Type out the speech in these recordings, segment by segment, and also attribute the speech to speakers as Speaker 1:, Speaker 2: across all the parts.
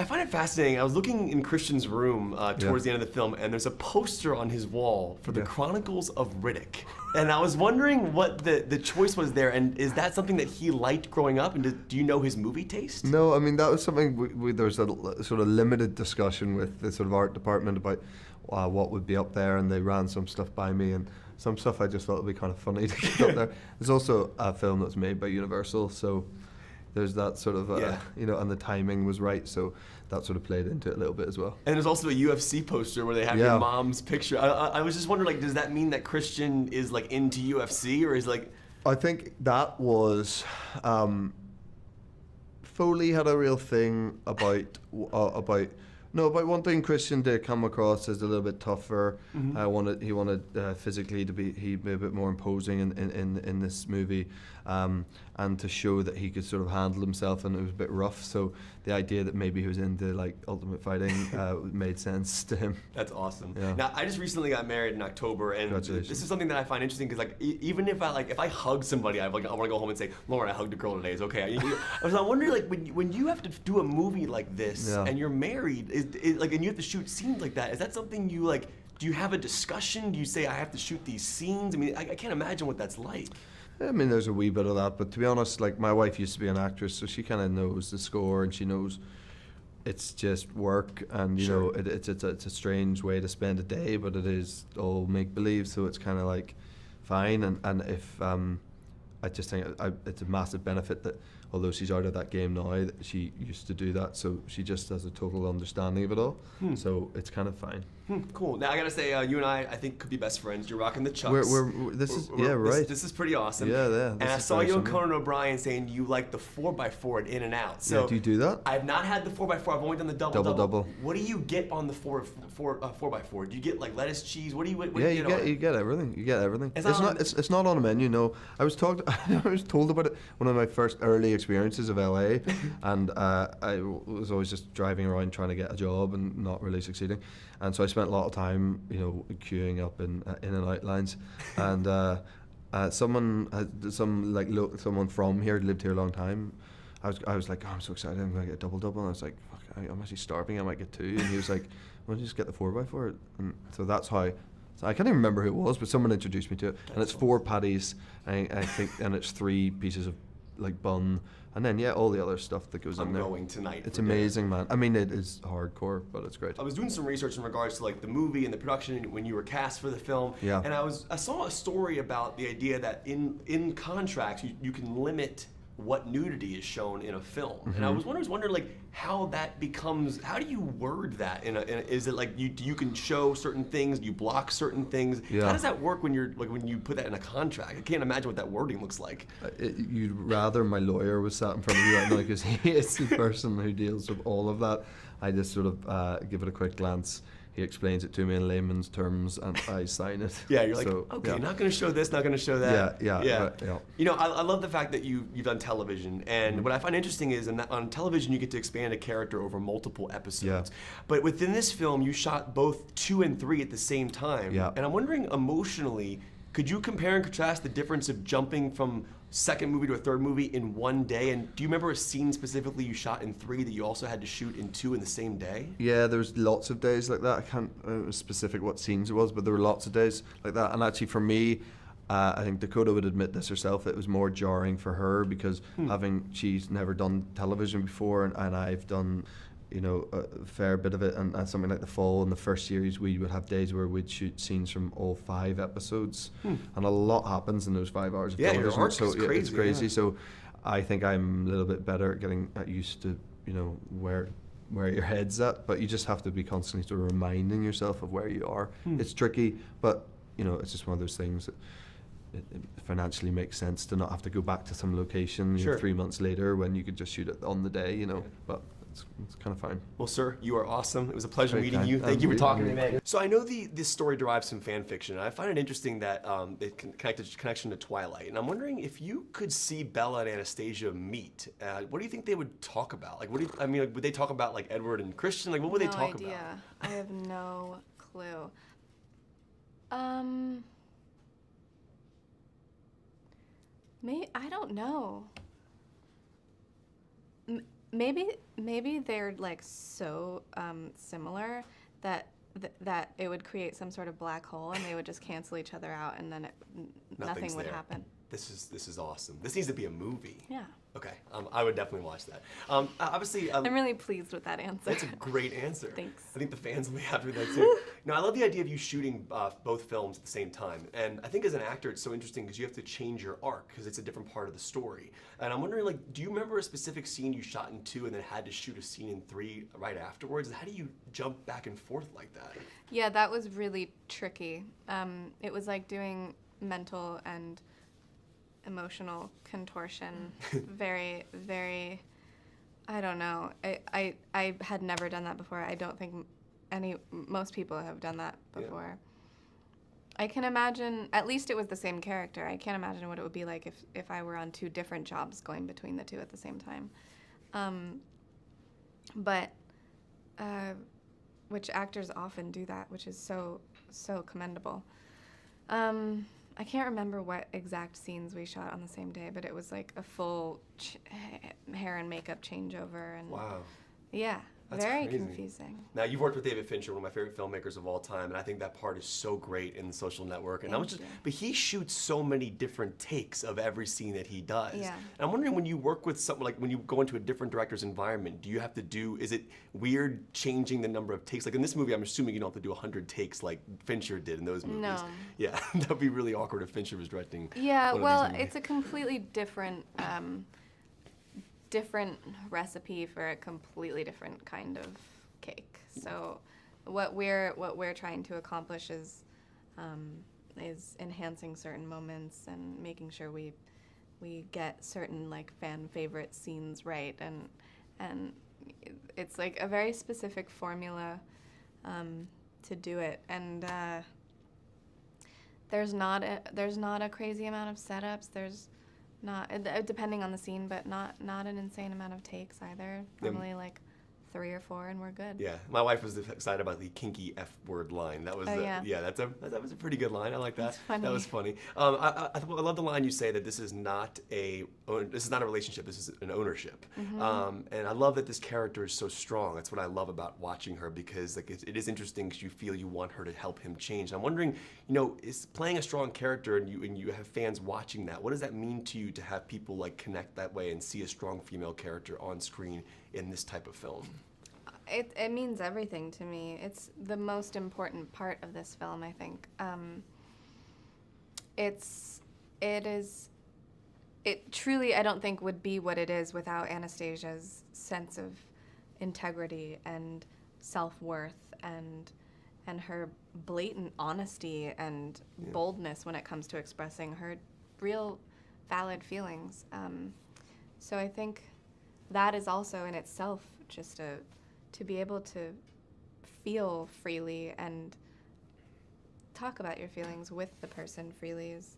Speaker 1: I find it fascinating. I was looking in Christian's room towards the end of the film, and there's a poster on his wall for the Chronicles of Riddick. And I was wondering what the choice was there, and is that something that he liked growing up, and do you know his movie taste?
Speaker 2: No, I mean, that was something, there was a sort of limited discussion with the sort of art department about what would be up there, and they ran some stuff by me, and some stuff I just thought would be kind of funny to get up there. There's also a film that's made by Universal, so there's that sort of, you know, and the timing was right, so that sort of played into it a little bit as well.
Speaker 1: And there's also a UFC poster where they have your mom's picture. I was just wondering, like, does that mean that Christian is, like, into UFC, or is, like...
Speaker 2: I think that was... Foley had a real thing about wanting Christian to come across as a little bit tougher. He wanted physically to be a bit more imposing in this movie, and to show that he could sort of handle himself, and it was a bit rough. So the idea that maybe he was into like ultimate fighting made sense to him.
Speaker 1: That's awesome.
Speaker 2: Yeah.
Speaker 1: Now, I just recently got married in October, and this is something that I find interesting because, like, even if I hug somebody, I want to go home and say, Lauren, I hugged a girl today. It's okay. I was wondering, like, when you have to do a movie like this and you're married, like, and you have to shoot scenes like that, is that something you like? Do you have a discussion? Do you say I have to shoot these scenes? I mean, I can't imagine what that's like.
Speaker 2: I mean, there's a wee bit of that, but to be honest, like, my wife used to be an actress, so she kind of knows the score, and she knows it's just work, and you know, it's a strange way to spend a day, but it is all make believe, so it's kind of like fine. And if I just think it's a massive benefit that although she's out of that game now, that she used to do that, so she just has a total understanding of it all. So it's kind of fine.
Speaker 1: Cool. Now I gotta say, you and I think could be best friends. You're rocking the chucks. This is pretty awesome.
Speaker 2: Yeah.
Speaker 1: And I saw you on Conan O'Brien saying you like the 4x4 at In and Out. So
Speaker 2: do you do that?
Speaker 1: I've not had the 4x4. I've only done the double. What do you get on the 4x4? Do you get like lettuce, cheese? What do you get?
Speaker 2: You get everything. You get everything. It's not on a menu. No, I was told about it one of my first early experiences of LA, and I was always just driving around trying to get a job and not really succeeding, and so I spent a lot of time, you know, queuing up in and out lines, and someone from here lived here a long time. I was like, oh, I'm so excited, I'm gonna get a double, and I was like, fuck, I'm actually starving, I might get two, and he was like, why don't you just get the 4x4? And so that's how. So I can't even remember who it was, but someone introduced me to it, and it's 4 patties, I think, and it's 3 pieces of like bun, and then all the other stuff that goes in there.
Speaker 1: I'm going tonight.
Speaker 2: It's amazing, man. I mean, it is hardcore, but it's great.
Speaker 1: I was doing some research in regards to like the movie and the production when you were cast for the film, and I saw a story about the idea that in contracts you can limit what nudity is shown in a film, and I was wondering like how that becomes. How do you word that? Is it like you can show certain things, you block certain things?
Speaker 2: Yeah.
Speaker 1: How does that work when you put that in a contract? I can't imagine what that wording looks like.
Speaker 2: You'd rather my lawyer was sat in front of you right now, because he is the person who deals with all of that. I just sort of give it a quick glance. He explains it to me in layman's terms, and I sign it.
Speaker 1: Yeah, you're like, okay, not going to show this, not going to show that.
Speaker 2: Yeah.
Speaker 1: You know, I love the fact that you've done television, and what I find interesting is on television you get to expand a character over multiple episodes. But within this film, you shot both 2 and 3 at the same time.
Speaker 2: Yeah.
Speaker 1: And I'm wondering, emotionally, could you compare and contrast the difference of jumping from second movie to a third movie in one day? And do you remember a scene specifically you shot in 3 that you also had to shoot in 2 in the same day?
Speaker 2: Yeah, there's lots of days like that. I can't specific what scenes it was, but there were lots of days like that. And actually, for me, I think Dakota would admit this herself, it was more jarring for her because she's never done television before, and I've done, you know, a fair bit of it, and something like The Fall in the first series, we would have days where we'd shoot scenes from all 5 episodes, and a lot happens in those 5 hours of television.
Speaker 1: Your arc is crazy.
Speaker 2: It's crazy. So I think I'm a little bit better at getting used to, you know, where your head's at, but you just have to be constantly sort of reminding yourself of where you are. It's tricky, but you know, it's just one of those things that it financially makes sense to not have to go back to some location 3 months later when you could just shoot it on the day, you know. But it's kind of fine. Well, sir, you are awesome. It was a pleasure meeting you. Thank you for talking to me. So I know this story derives from fan fiction, and I find it interesting that it connection to Twilight. And I'm wondering if you could see Bella and Anastasia meet. What do you think they would talk about? Like, would they talk about like Edward and Christian? Like, what would they talk about?
Speaker 3: I have no clue. I don't know. maybe they're like so similar that that it would create some sort of black hole and they would just cancel each other out and then nothing would happen.
Speaker 1: This is awesome. This needs to be a movie.
Speaker 3: Yeah.
Speaker 1: Okay, I would definitely watch that. Obviously,
Speaker 3: I'm really pleased with that answer.
Speaker 1: That's a great answer.
Speaker 3: Thanks.
Speaker 1: I think the fans will be happy with that too. Now, I love the idea of you shooting both films at the same time, and I think as an actor, it's so interesting because you have to change your arc because it's a different part of the story. And I'm wondering, like, do you remember a specific scene you shot in 2 and then had to shoot a scene in 3 right afterwards? How do you jump back and forth like that?
Speaker 3: Yeah, that was really tricky. It was like doing mental and emotional contortion. Very, very, I don't know. I had never done that before. I don't think most people have done that before. Yeah. I can imagine, at least it was the same character. I can't imagine what it would be like if I were on 2 different jobs going between the 2 at the same time. Which actors often do that, which is so commendable. I can't remember what exact scenes we shot on the same day, but it was like a full hair and makeup changeover. And
Speaker 1: wow.
Speaker 3: Yeah.
Speaker 1: That's
Speaker 3: very
Speaker 1: crazy.
Speaker 3: Confusing.
Speaker 1: Now, you've worked with David Fincher, one of my favorite filmmakers of all time, and I think that part is so great in The Social Network. And but he shoots so many different takes of every scene that he does.
Speaker 3: Yeah.
Speaker 1: And I'm wondering, when you work with someone, like when you go into a different director's environment, do you have to is it weird changing the number of takes? Like in this movie, I'm assuming you don't have to do 100 takes like Fincher did in those movies.
Speaker 3: No.
Speaker 1: Yeah, that would be really awkward if Fincher was directing.
Speaker 3: Yeah, well, it's a completely different recipe for a completely different kind of cake. So what we're trying to accomplish is enhancing certain moments and making sure we get certain like fan favorite scenes right, and it's like a very specific formula to do it, and there's not a crazy amount of setups. There's not, depending on the scene, but not an insane amount of takes either. Normally like 3 or 4 and we're good.
Speaker 1: Yeah, my wife was excited about the kinky F word line. That was that was a pretty good line. I like that. That was funny. I love the line you say that this is not a relationship. This is an ownership. Mm-hmm. And I love that this character is so strong. That's what I love about watching her, because like it is interesting because you feel you want her to help him change. And I'm wondering, is playing a strong character and you have fans watching that, what does that mean to you to have people like connect that way and see a strong female character on screen in this type of film?
Speaker 3: It means everything to me. It's the most important part of this film, I think. It truly, I don't think, would be what it is without Anastasia's sense of integrity and self-worth and her blatant honesty and boldness when it comes to expressing her real valid feelings. So I think that is also in itself just to be able to feel freely and talk about your feelings with the person freely is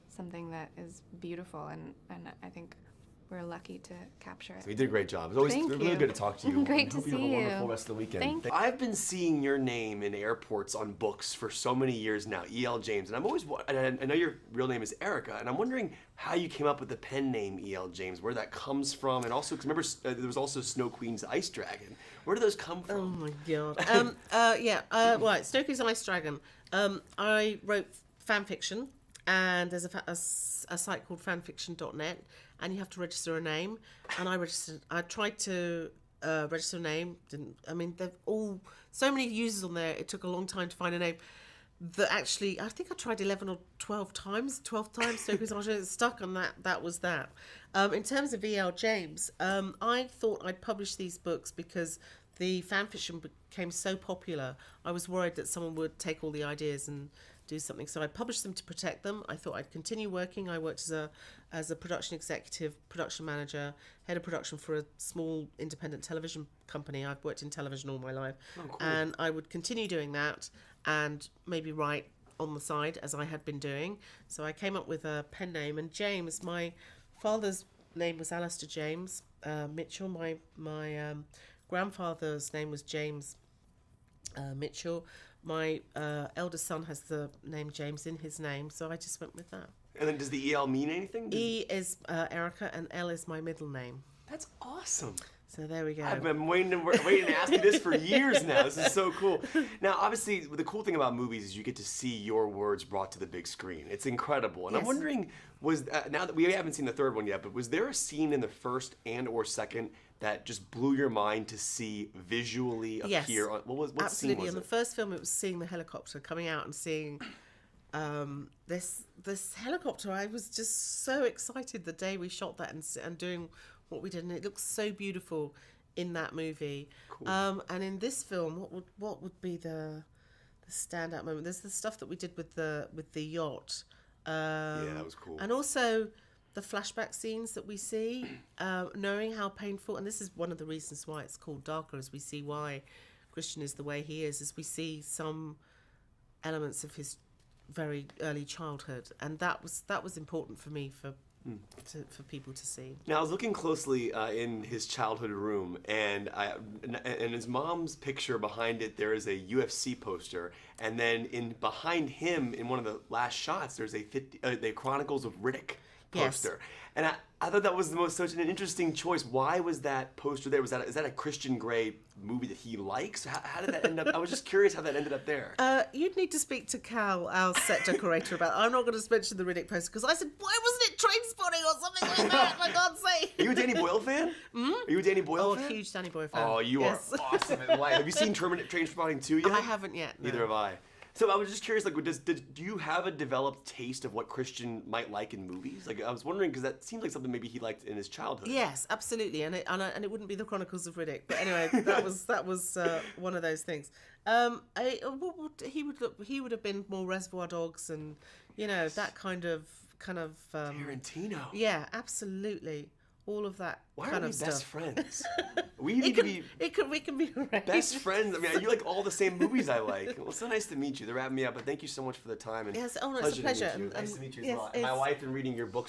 Speaker 3: something that is beautiful, and I think we're lucky to capture it.
Speaker 1: So you did a great job. It's always really good to talk to you.
Speaker 3: Great to see you.
Speaker 1: Hope you have a wonderful rest of the weekend.
Speaker 3: Thank you.
Speaker 1: I've been seeing your name in airports on books for so many years now, E.L. James, and I know your real name is Erica, and I'm wondering how you came up with the pen name E.L. James, where that comes from, and also, because remember, there was also Snow Queen's Ice Dragon. Where do those come from?
Speaker 4: Oh my god. Right, Stokey's Ice Dragon. I wrote fan fiction, and there's a site called fanfiction.net, and you have to register a name. And I tried to register a name. They've all so many users on there. It took a long time to find a name. That actually, I think I tried 11 or 12 times. 12 times, Stokey's Ice Dragon, stuck on that. That was that. In terms of E.L. James, I thought I'd publish these books because the fanfiction became so popular. I was worried that someone would take all the ideas and do something. So I published them to protect them. I thought I'd continue working. I worked as a production executive, production manager, head of production for a small independent television company. I've worked in television all my life. Oh, cool. And I would continue doing that and maybe write on the side as I had been doing. So I came up with a pen name. And James, my father's name was Alistair James Mitchell. My grandfather's name was James Mitchell. My eldest son has the name James in his name, so I just went with that.
Speaker 1: And then does the E.L. mean anything?
Speaker 4: E is Erica, and L is my middle name.
Speaker 1: That's awesome.
Speaker 4: So there we go.
Speaker 1: I've been waiting to ask you this for years now. This is so cool. Now, obviously, the cool thing about movies is you get to see your words brought to the big screen. It's incredible. And I'm wondering, now that we haven't seen the third one yet, but was there a scene in the first and/or second that just blew your mind to see visually appear?
Speaker 4: Yes,
Speaker 1: What
Speaker 4: absolutely.
Speaker 1: scene was it?
Speaker 4: In the first film, it was seeing the helicopter coming out and seeing this helicopter. I was just so excited the day we shot that and doing what we did, and it looks so beautiful in that movie.
Speaker 1: Cool.
Speaker 4: And in this film, what would be the standout moment? There's the stuff that we did with the yacht.
Speaker 1: Yeah, that was cool.
Speaker 4: And also the flashback scenes that we see, knowing how painful, and this is one of the reasons why it's called Darker, as we see why Christian is the way he is, as we see some elements of his very early childhood, and that was important for me for people to see.
Speaker 1: Now, I was looking closely in his childhood room, and his mom's picture behind it, there is a UFC poster, and then behind him, in one of the last shots, there's the Chronicles of Riddick poster.
Speaker 4: Yes.
Speaker 1: And I thought that was such an interesting choice. Why was that poster there? Is that a Christian Grey movie that he likes? How did that end up? I was just curious how that ended up there.
Speaker 4: You'd need to speak to Cal, our set decorator, about. I'm not going to mention the Riddick poster because I said, why wasn't it Trainspotting or something like that? For God's sake.
Speaker 1: Are you a Danny Boyle fan? Are you a Danny Boyle fan?
Speaker 4: Oh, huge Danny Boyle fan.
Speaker 1: Oh, you are awesome in life. Have you seen Trainspotting 2 yet?
Speaker 4: I haven't yet. No.
Speaker 1: Neither have I. So I was just curious, do you have a developed taste of what Christian might like in movies? Like, I was wondering, because that seems like something maybe he liked in his childhood.
Speaker 4: Yes, absolutely, and it wouldn't be the Chronicles of Riddick. But anyway, that was one of those things. He would have been more Reservoir Dogs, and that kind of
Speaker 1: Tarantino.
Speaker 4: Yeah, absolutely. All of that
Speaker 1: Why
Speaker 4: kind
Speaker 1: are we
Speaker 4: of stuff.
Speaker 1: best friends? We need to be
Speaker 4: we can be friends.
Speaker 1: best friends. I mean, you like all the same movies I like. Well, it's so nice to meet you. They're wrapping me up, but thank you so much for the time. And
Speaker 4: Yes, it's a pleasure.
Speaker 1: To meet you. Nice to meet you as well.
Speaker 4: Yes,
Speaker 1: My wife been reading your books